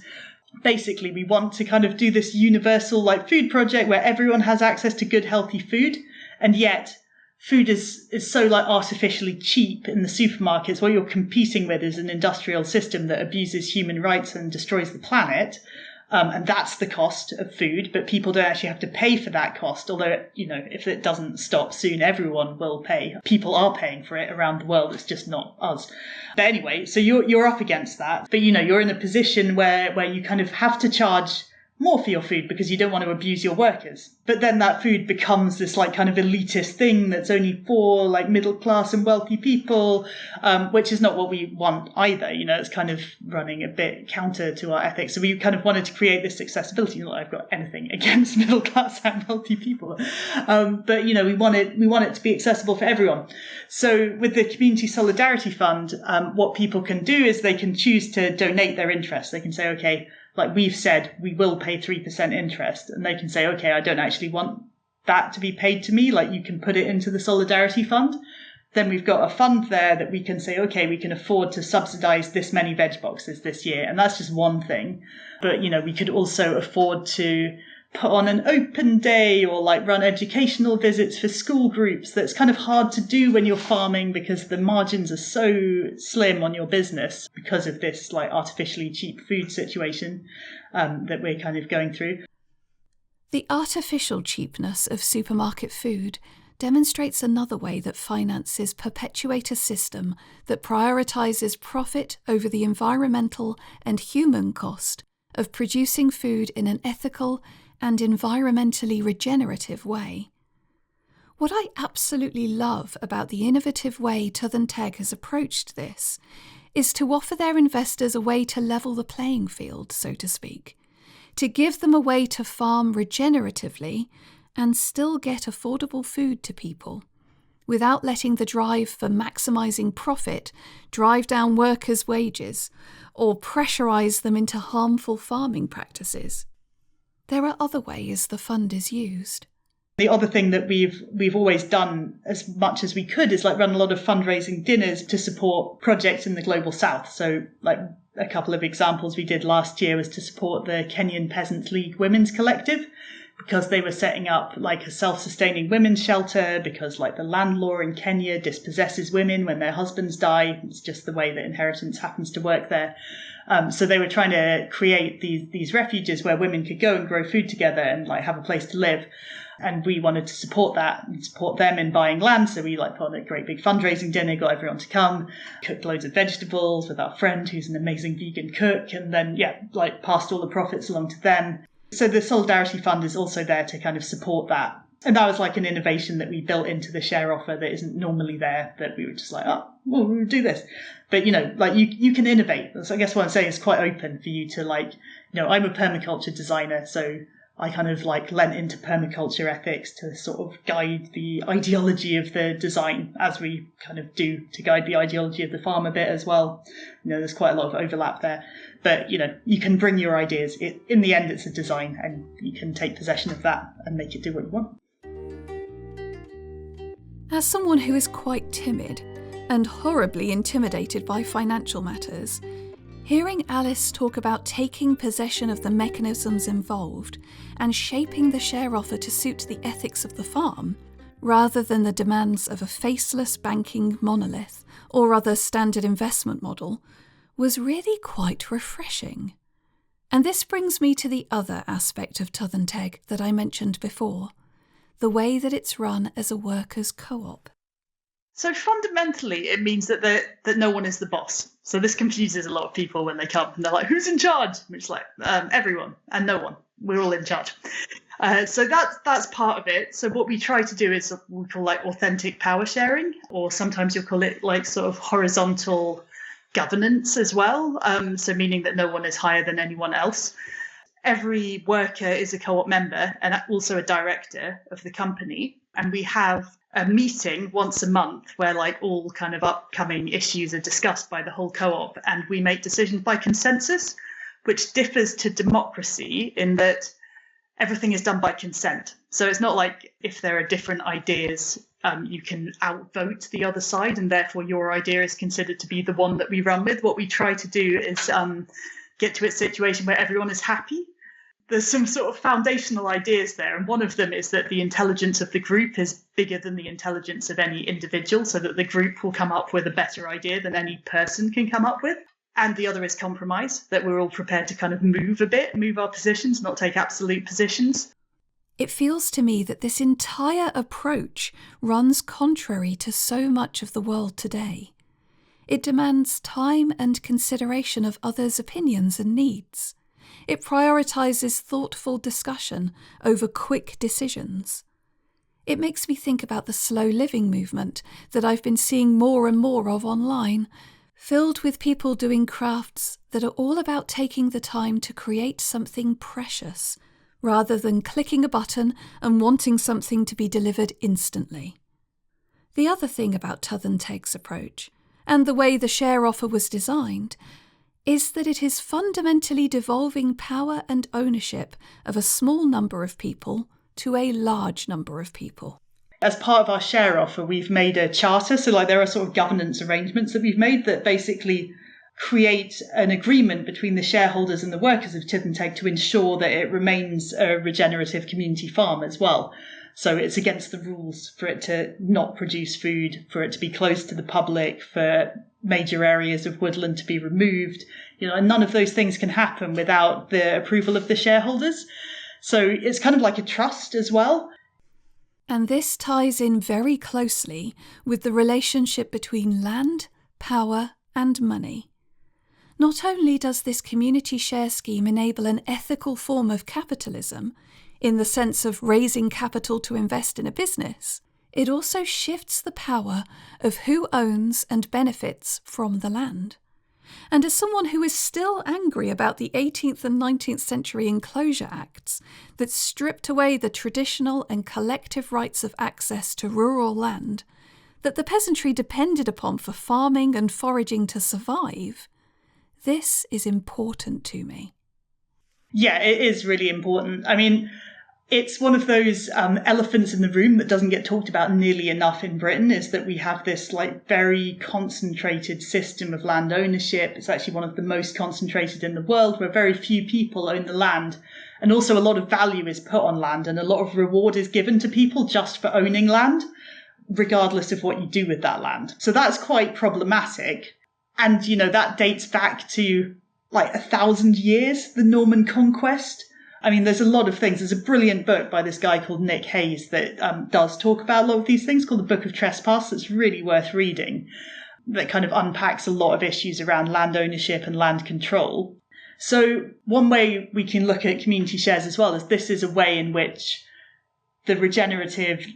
Basically, we want to kind of do this universal food project where everyone has access to good, healthy food. And yet food is so artificially cheap in the supermarkets. What you're competing with is an industrial system that abuses human rights and destroys the planet. And that's the cost of food, but people don't actually have to pay for that cost. Although, if it doesn't stop soon, everyone will pay. People are paying for it around the world. It's just not us. But anyway, so you're up against that. But, you're in a position where you kind of have to charge more for your food because you don't want to abuse your workers. But then that food becomes this kind of elitist thing that's only for middle class and wealthy people, which is not what we want either. It's kind of running a bit counter to our ethics. So we kind of wanted to create this accessibility. Not that I've got anything against middle class and wealthy people, but we want it to be accessible for everyone. So with the Community Solidarity Fund, what people can do is they can choose to donate their interest. They can say, okay, we've said, we will pay 3% interest. And they can say, okay, I don't actually want that to be paid to me. You can put it into the Solidarity Fund. Then we've got a fund there that we can say, okay, we can afford to subsidise this many veg boxes this year. And that's just one thing. But, we could also afford to put on an open day or like run educational visits for school groups. That's kind of hard to do when you're farming because the margins are so slim on your business because of this like artificially cheap food situation that we're kind of going through. The artificial cheapness of supermarket food demonstrates another way that finances perpetuate a system that prioritises profit over the environmental and human cost of producing food in an ethical and environmentally regenerative way. What I absolutely love about the innovative way Tydden Teg has approached this is to offer their investors a way to level the playing field, so to speak, to give them a way to farm regeneratively and still get affordable food to people, without letting the drive for maximising profit drive down workers' wages or pressurise them into harmful farming practices. There are other ways the fund is used. The other thing that we've always done as much as we could is like run a lot of fundraising dinners to support projects in the global south. So like a couple of examples we did last year was to support the Kenyan Peasants League Women's Collective, because they were setting up like a self-sustaining women's shelter because like the land law in Kenya dispossesses women when their husbands die. It's just the way that inheritance happens to work there. So they were trying to create these refuges where women could go and grow food together and like have a place to live. And we wanted to support that and support them in buying land. So we like put on a great big fundraising dinner, got everyone to come, cooked loads of vegetables with our friend who's an amazing vegan cook, and then like passed all the profits along to them. So the Solidarity Fund is also there to kind of support that. And that was like an innovation that we built into the share offer that isn't normally there, that we were just like, oh, well, we'll do this. But, like you can innovate. So I guess what I'm saying is quite open for you to like, I'm a permaculture designer, so I kind of like lent into permaculture ethics to sort of guide the ideology of the design, as we kind of do to guide the ideology of the farm a bit as well. There's quite a lot of overlap there. But, you can bring your ideas. In the end, it's a design, and you can take possession of that and make it do what you want. As someone who is quite timid and horribly intimidated by financial matters, hearing Alice talk about taking possession of the mechanisms involved and shaping the share offer to suit the ethics of the farm, rather than the demands of a faceless banking monolith or other standard investment model, was really quite refreshing. And this brings me to the other aspect of Tydden Teg that I mentioned before, the way that it's run as a workers' co-op. So fundamentally, it means that no one is the boss. So this confuses a lot of people when they come and they're like, who's in charge? Which is like, everyone and no one. We're all in charge. So that's part of it. So what we try to do is what we call like authentic power sharing, or sometimes you'll call it like sort of horizontal governance as well. So meaning that no one is higher than anyone else. Every worker is a co-op member and also a director of the company. And we have a meeting once a month where like all kind of upcoming issues are discussed by the whole co-op, and we make decisions by consensus, which differs to democracy in that everything is done by consent. So it's not like if there are different ideas, you can outvote the other side and therefore your idea is considered to be the one that we run with. What we try to do is get to a situation where everyone is happy. There's some sort of foundational ideas there, and one of them is that the intelligence of the group is bigger than the intelligence of any individual, so that the group will come up with a better idea than any person can come up with. And the other is compromise, that we're all prepared to kind of move our positions, not take absolute positions. It feels to me that this entire approach runs contrary to so much of the world today. It demands time and consideration of others' opinions and needs. It prioritises thoughtful discussion over quick decisions. It makes me think about the slow living movement that I've been seeing more and more of online, filled with people doing crafts that are all about taking the time to create something precious, rather than clicking a button and wanting something to be delivered instantly. The other thing about Tydden Teg's approach, and the way the share offer was designed, is that it is fundamentally devolving power and ownership of a small number of people to a large number of people. As part of our share offer, we've made a charter. So like there are sort of governance arrangements that we've made that basically create an agreement between the shareholders and the workers of Tydden Teg to ensure that it remains a regenerative community farm as well. So it's against the rules for it to not produce food, for it to be closed to the public, for major areas of woodland to be removed. And none of those things can happen without the approval of the shareholders. So it's kind of like a trust as well. And this ties in very closely with the relationship between land, power, and money. Not only does this community share scheme enable an ethical form of capitalism, in the sense of raising capital to invest in a business, it also shifts the power of who owns and benefits from the land. And as someone who is still angry about the 18th and 19th century Enclosure Acts that stripped away the traditional and collective rights of access to rural land that the peasantry depended upon for farming and foraging to survive, this is important to me. Yeah, it is really important. I mean, it's one of those elephants in the room that doesn't get talked about nearly enough in Britain, is that we have this very concentrated system of land ownership. It's actually one of the most concentrated in the world, where very few people own the land. And also a lot of value is put on land, and a lot of reward is given to people just for owning land, regardless of what you do with that land. So that's quite problematic. And, that dates back to 1,000 years, the Norman conquest. I mean, there's a lot of things. There's a brilliant book by this guy called Nick Hayes that does talk about a lot of these things, called The Book of Trespass. That's really worth reading, that kind of unpacks a lot of issues around land ownership and land control. So one way we can look at community shares as well is this is a way in which the regenerative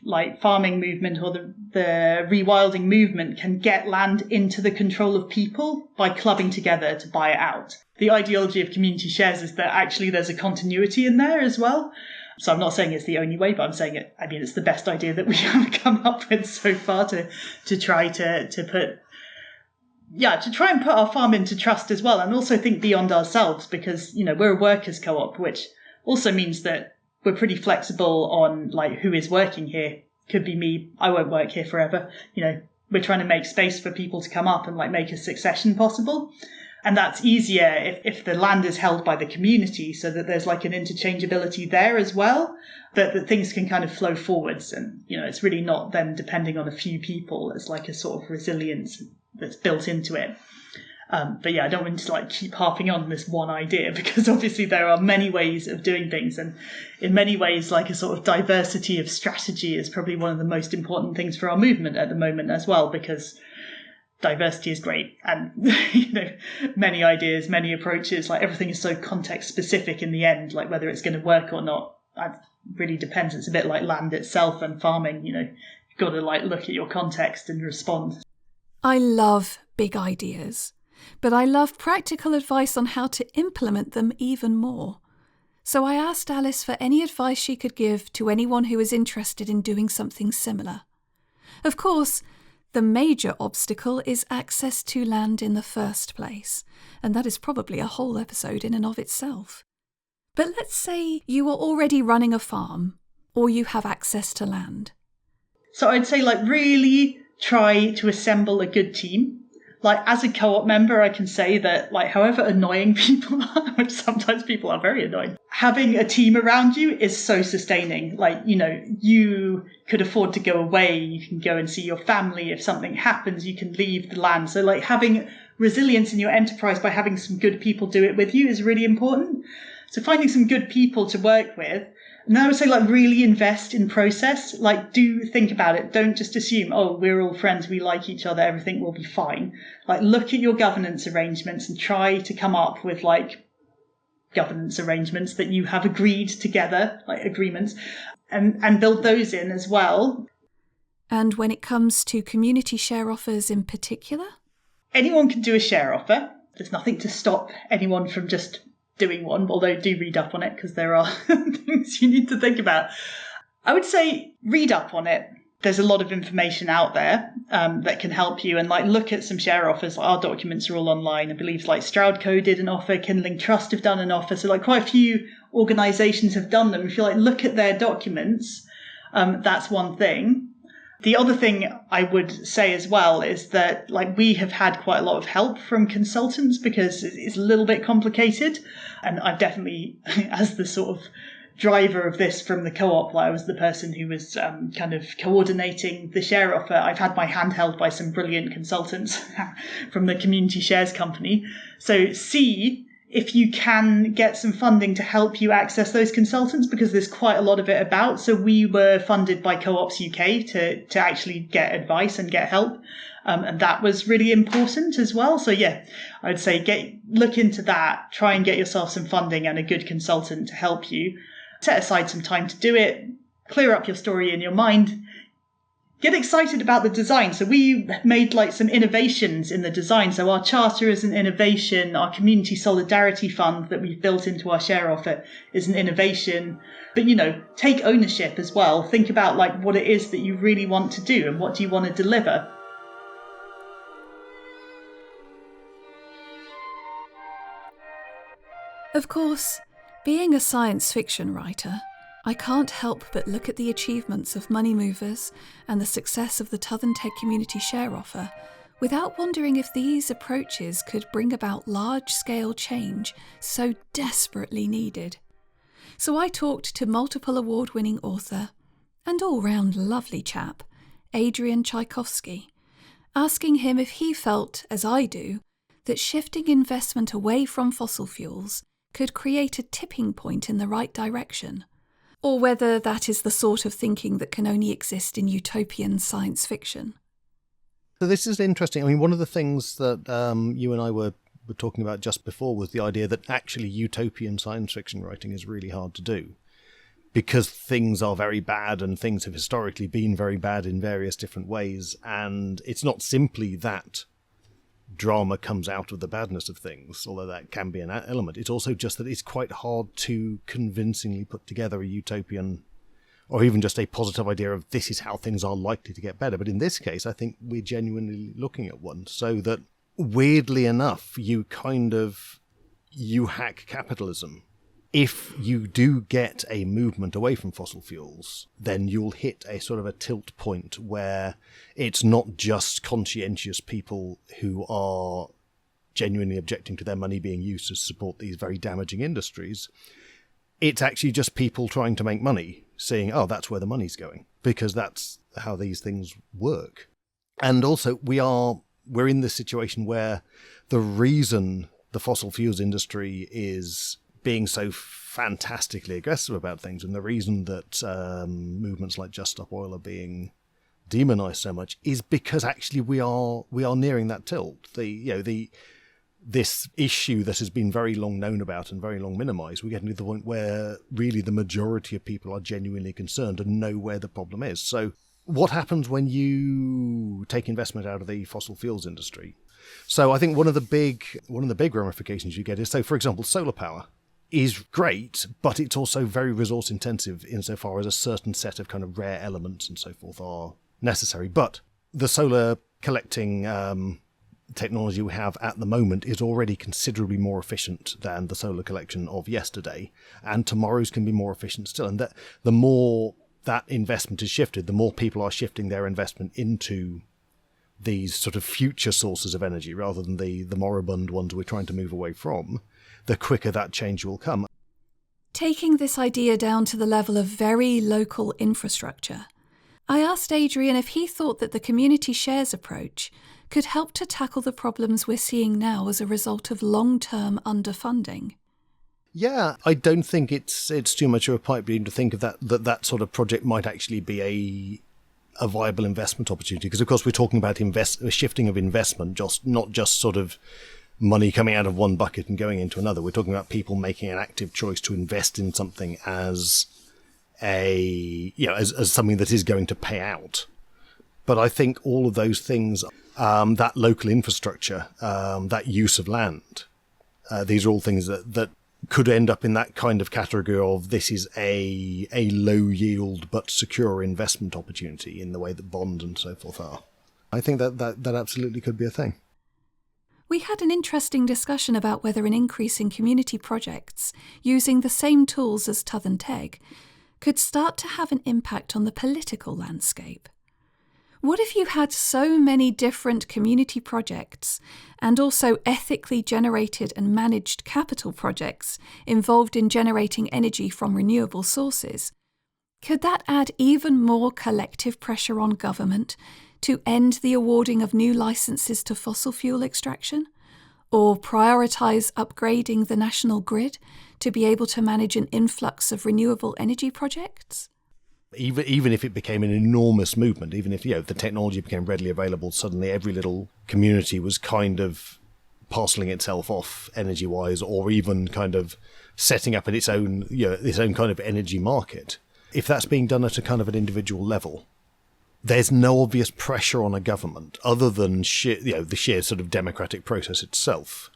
farming movement or the rewilding movement can get land into the control of people by clubbing together to buy it out. The ideology of community shares is that actually there's a continuity in there as well. So I'm not saying it's the only way, but I'm saying it's the best idea that we have come up with so far to try to try and put our farm into trust as well, and also think beyond ourselves, because, we're a workers' co-op, which also means that we're pretty flexible on who is working here. Could be me. I won't work here forever. We're trying to make space for people to come up and make a succession possible. And that's easier if the land is held by the community, so that there's an interchangeability there as well, that things can kind of flow forwards. And, it's really not then depending on a few people. It's a sort of resilience that's built into it. But yeah, I don't want to keep harping on this one idea, because obviously there are many ways of doing things, and in many ways a sort of diversity of strategy is probably one of the most important things for our movement at the moment as well, because diversity is great, and many ideas, many approaches, everything is so context specific in the end, whether it's going to work or not, that really depends. It's a bit like land itself and farming. You've got to look at your context and respond. I love big ideas, but I love practical advice on how to implement them even more. So I asked Alice for any advice she could give to anyone who is interested in doing something similar. Of course, the major obstacle is access to land in the first place, and that is probably a whole episode in and of itself. But let's say you are already running a farm, or you have access to land. So I'd say really try to assemble a good team. As a co-op member, I can say that, however annoying people are, which sometimes people are very annoying, having a team around you is so sustaining. You could afford to go away, you can go and see your family. If something happens, you can leave the land. So, having resilience in your enterprise by having some good people do it with you is really important. So finding some good people to work with. And then I would say, really invest in process. Do think about it. Don't just assume, we're all friends, we like each other, everything will be fine. Look at your governance arrangements and try to come up with, governance arrangements that you have agreed together, agreements, and build those in as well. And when it comes to community share offers in particular? Anyone can do a share offer. There's nothing to stop anyone from just doing one, although do read up on it, because there are things you need to think about. I would say read up on it. There's a lot of information out there that can help you, and look at some share offers. Our documents are all online. I believe Stroudco did an offer, Kindling Trust have done an offer, so quite a few organisations have done them. If you look at their documents, that's one thing. The other thing I would say as well is that we have had quite a lot of help from consultants because it's a little bit complicated. And I've definitely, as the sort of driver of this from the co-op, I was the person who was kind of coordinating the share offer. I've had my hand held by some brilliant consultants from the Community Shares Company. So see if you can get some funding to help you access those consultants, because there's quite a lot of it about. So we were funded by Co-ops UK to actually get advice and get help. And that was really important as well. So yeah, I would say look into that, try and get yourself some funding and a good consultant to help you. Set aside some time to do it, clear up your story in your mind, get excited about the design. So we made some innovations in the design. So our charter is an innovation. Our community solidarity fund that we've built into our share offer is an innovation. But, take ownership as well. Think about what it is that you really want to do and what do you want to deliver. Of course, being a science fiction writer, I can't help but look at the achievements of Money Movers and the success of the Tydden Teg community share offer without wondering if these approaches could bring about large-scale change so desperately needed. So I talked to multiple award-winning author and all-round lovely chap, Adrian Tchaikovsky, asking him if he felt, as I do, that shifting investment away from fossil fuels could create a tipping point in the right direction, or whether that is the sort of thinking that can only exist in utopian science fiction. So this is interesting. I mean, one of the things that you and I were talking about just before was the idea that actually utopian science fiction writing is really hard to do because things are very bad and things have historically been very bad in various different ways. And it's not simply that drama comes out of the badness of things, although that can be an element. It's also just that it's quite hard to convincingly put together a utopian or even just a positive idea of this is how things are likely to get better. But in this case, I think we're genuinely looking at one, so that weirdly enough, you hack capitalism. If you do get a movement away from fossil fuels, then you'll hit a sort of a tilt point where it's not just conscientious people who are genuinely objecting to their money being used to support these very damaging industries. It's actually just people trying to make money, saying, oh, that's where the money's going, because that's how these things work. And also, we're in this situation where the reason the fossil fuels industry is being so fantastically aggressive about things, and the reason that movements like Just Stop Oil are being demonized so much, is because actually we are nearing that tilt. This issue that has been very long known about and very long minimized, we're getting to the point where really the majority of people are genuinely concerned and know where the problem is. So what happens when you take investment out of the fossil fuels industry? So I think one of the big ramifications you get is, so for example, solar power is great, but it's also very resource intensive insofar as a certain set of kind of rare elements and so forth are necessary. But the solar collecting technology we have at the moment is already considerably more efficient than the solar collection of yesterday, and tomorrow's can be more efficient still. And that the more that investment is shifted, the more people are shifting their investment into these sort of future sources of energy rather than the moribund ones we're trying to move away from, the quicker that change will come. Taking this idea down to the level of very local infrastructure, I asked Adrian if he thought that the community shares approach could help to tackle the problems we're seeing now as a result of long-term underfunding. Yeah, I don't think it's too much of a pipe dream to think of that sort of project might actually be a viable investment opportunity, because of course we're talking about shifting of investment, not just sort of money coming out of one bucket and going into another. We're talking about people making an active choice to invest in something as as something that is going to pay out. But I think all of those things, that local infrastructure, that use of land, these are all things that could end up in that kind of category of this is a low yield but secure investment opportunity in the way that bond and so forth are. I think that absolutely could be a thing. We had an interesting discussion about whether an increase in community projects using the same tools as Tydden Teg could start to have an impact on the political landscape. What if you had so many different community projects and also ethically generated and managed capital projects involved in generating energy from renewable sources? Could that add even more collective pressure on government to end the awarding of new licenses to fossil fuel extraction? Or prioritise upgrading the national grid to be able to manage an influx of renewable energy projects? Even if it became an enormous movement, even if the technology became readily available, suddenly every little community was kind of parceling itself off energy-wise, or even kind of setting up its own kind of energy market. If that's being done at a kind of an individual level, there's no obvious pressure on a government other than the sheer sort of democratic process itself.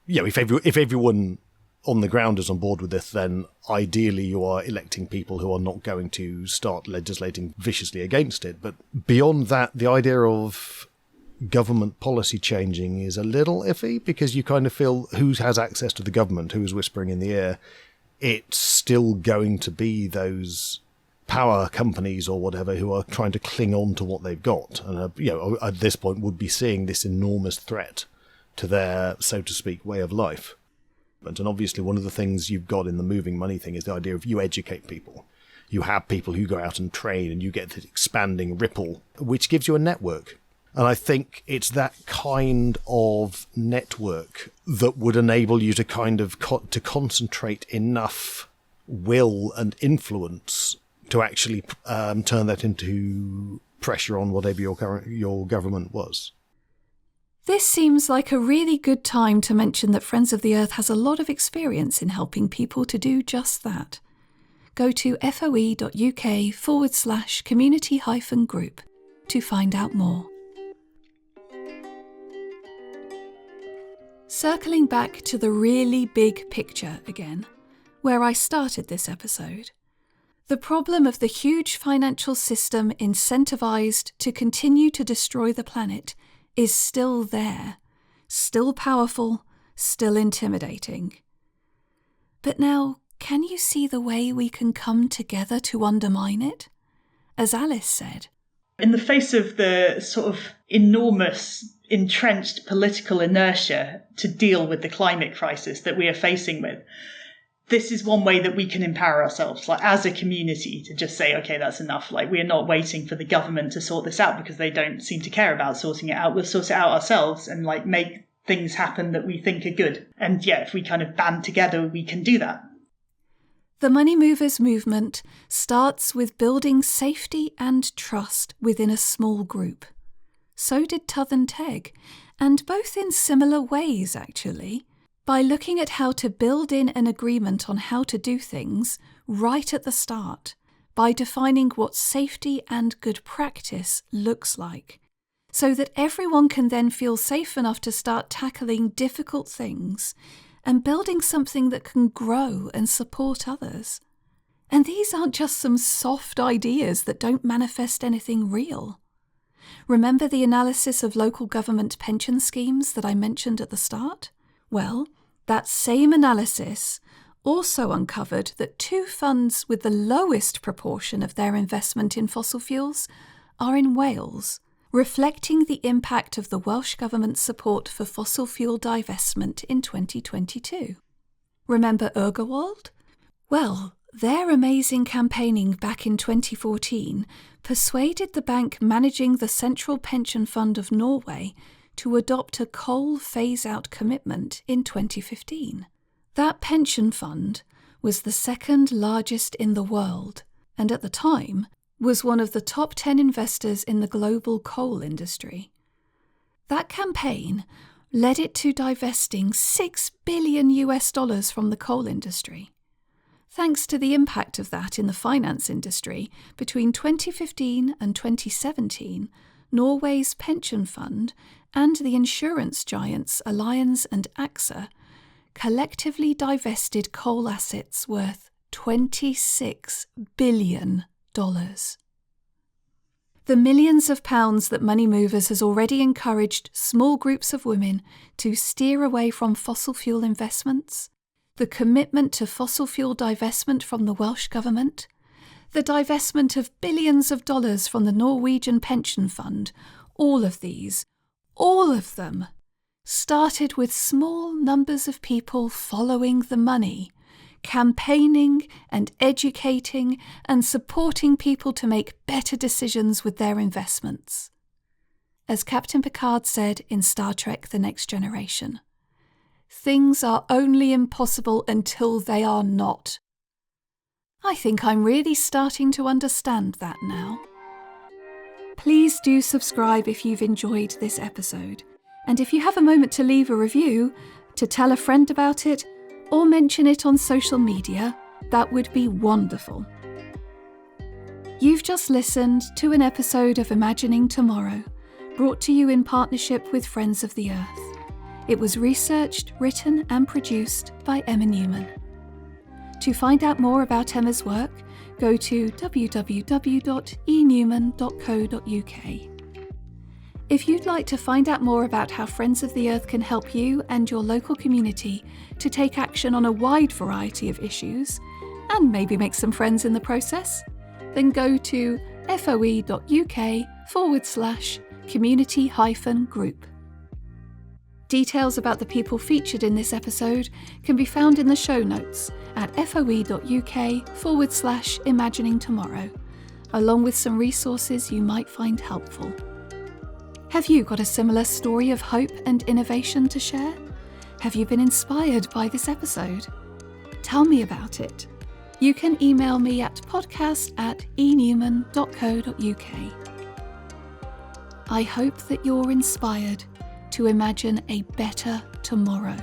If everyone on the ground is on board with this, then ideally you are electing people who are not going to start legislating viciously against it. But beyond that, the idea of government policy changing is a little iffy, because you kind of feel who has access to the government, who is whispering in the ear. It's still going to be those power companies or whatever who are trying to cling on to what they've got, and at this point would be seeing this enormous threat to their, so to speak, way of life. And obviously one of the things you've got in the moving money thing is the idea of you educate people. You have people who go out and train, and you get this expanding ripple, which gives you a network. And I think it's that kind of network that would enable you to kind of to concentrate enough will and influence to actually turn that into pressure on whatever your government was. This seems like a really good time to mention that Friends of the Earth has a lot of experience in helping people to do just that. Go to foe.uk/community-group to find out more. Circling back to the really big picture again, where I started this episode. The problem of the huge financial system incentivized to continue to destroy the planet is still there, still powerful, still intimidating. But now, can you see the way we can come together to undermine it? As Alice said, in the face of the sort of enormous entrenched political inertia to deal with the climate crisis that we are facing with, this is one way that we can empower ourselves, like as a community, to just say, okay, that's enough. Like, we're not waiting for the government to sort this out because they don't seem to care about sorting it out. We'll sort it out ourselves and like make things happen that we think are good. And yeah, if we kind of band together, we can do that. the Money Movers movement starts with building safety and trust within a small group. So did Tydden Teg, and both in similar ways, actually. By looking at how to build in an agreement on how to do things right at the start, by defining what safety and good practice looks like, so that everyone can then feel safe enough to start tackling difficult things and building something that can grow and support others. And these aren't just some soft ideas that don't manifest anything real. Remember the analysis of local government pension schemes that I mentioned at the start? Well, that same analysis also uncovered that two funds with the lowest proportion of their investment in fossil fuels are in Wales, reflecting the impact of the Welsh Government's support for fossil fuel divestment in 2022. Remember Urgewald? Well, their amazing campaigning back in 2014 persuaded the bank managing the Central Pension Fund of Norway to adopt a coal phase-out commitment in 2015. That pension fund was the second largest in the world, and at the time was one of the top 10 investors in the global coal industry. That campaign led it to divesting $6 billion from the coal industry. Thanks to the impact of that in the finance industry, between 2015 and 2017, Norway's pension fund and the insurance giants Allianz and AXA collectively divested coal assets worth $26 billion. The millions of pounds that Money Movers has already encouraged small groups of women to steer away from fossil fuel investments, the commitment to fossil fuel divestment from the Welsh Government, the divestment of billions of dollars from the Norwegian pension fund, all of them, started with small numbers of people following the money, campaigning and educating and supporting people to make better decisions with their investments. As Captain Picard said in Star Trek: The Next Generation, things are only impossible until they are not. I think I'm really starting to understand that now. Please do subscribe if you've enjoyed this episode, and if you have a moment to leave a review, to tell a friend about it, or mention it on social media, that would be wonderful. You've just listened to an episode of Imagining Tomorrow, brought to you in partnership with Friends of the Earth. It was researched, written and produced by Emma Newman. To find out more about Emma's work, go to www.enewman.co.uk. If you'd like to find out more about how Friends of the Earth can help you and your local community to take action on a wide variety of issues, and maybe make some friends in the process, then go to foe.uk/community-group. Details about the people featured in this episode can be found in the show notes at foe.uk/Imagining Tomorrow, along with some resources you might find helpful. Have you got a similar story of hope and innovation to share? Have you been inspired by this episode? Tell me about it. You can email me at podcast@enewman.co.uk. I hope that you're inspired to imagine a better tomorrow.